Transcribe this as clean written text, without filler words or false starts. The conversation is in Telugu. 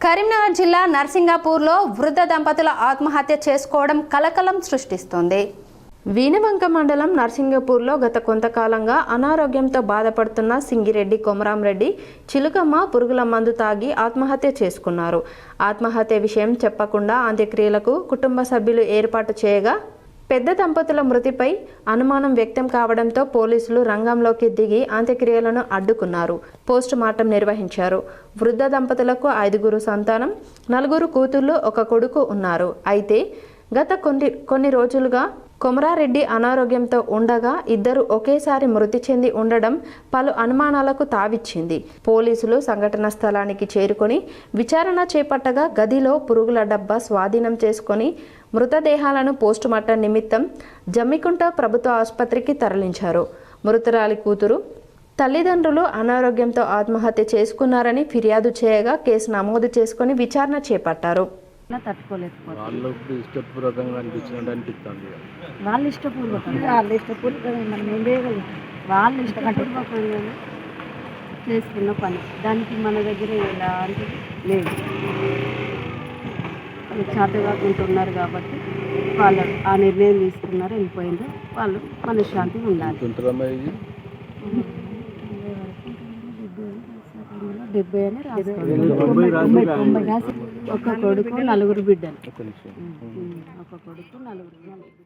కరీంనగర్ జిల్లా నర్సింగాపూర్లో వృద్ధ దంపతుల ఆత్మహత్య చేసుకోవడం కలకలం సృష్టిస్తోంది. వీణవంక మండలం నర్సింగాపూర్లో గత కొంతకాలంగా అనారోగ్యంతో బాధపడుతున్న సింగిరెడ్డి కొమరాంరెడ్డి చిలుకమ్మ పురుగుల మందు తాగి ఆత్మహత్య చేసుకున్నారు. ఆత్మహత్య విషయం చెప్పకుండా అంత్యక్రియలకు కుటుంబ సభ్యులు ఏర్పాటు చేయగా పెద్ద దంపతుల మృతిపై అనుమానం వ్యక్తం కావడంతో పోలీసులు రంగంలోకి దిగి అంత్యక్రియలను అడ్డుకున్నారు. పోస్ట్ మార్టం నిర్వహించారు. వృద్ధ దంపతులకు 5 సంతానం, 4 కూతుళ్లు, 1 కొడుకు ఉన్నారు. అయితే గత కొన్ని రోజులుగా కొమరారెడ్డి అనారోగ్యంతో ఉండగా ఇద్దరు ఒకేసారి మృతి చెంది ఉండడం పలు అనుమానాలకు తావిచ్చింది. పోలీసులు సంఘటన స్థలానికి చేరుకొని విచారణ చేపట్టగా గదిలో పురుగుల డబ్బా స్వాధీనం చేసుకొని మృతదేహాలను పోస్టుమార్టం నిమిత్తం జమ్మికుంట ప్రభుత్వ ఆసుపత్రికి తరలించారు. మృతురాలి కూతురు, తల్లిదండ్రులు అనారోగ్యంతో ఆత్మహత్య చేసుకున్నారని ఫిర్యాదు చేయగా కేసు నమోదు చేసుకొని విచారణ చేపట్టారు. వాళ్ళు ఇష్టపూర్వకంగా చేసుకున్న పని, దానికి మన దగ్గర ఎలాంటిది లేదు. వాళ్ళు చేతగాకుంటున్నారు కాబట్టి వాళ్ళు ఆ నిర్ణయం తీసుకున్నారు, వెళ్ళిపోయింది. వాళ్ళు మనశ్శాంతి ఉండాలి. 70 అని రాసుకోండి. 1 కొడుకు 4 బిడ్డలు. 1 కొడుకు 4 బిడ్డలు.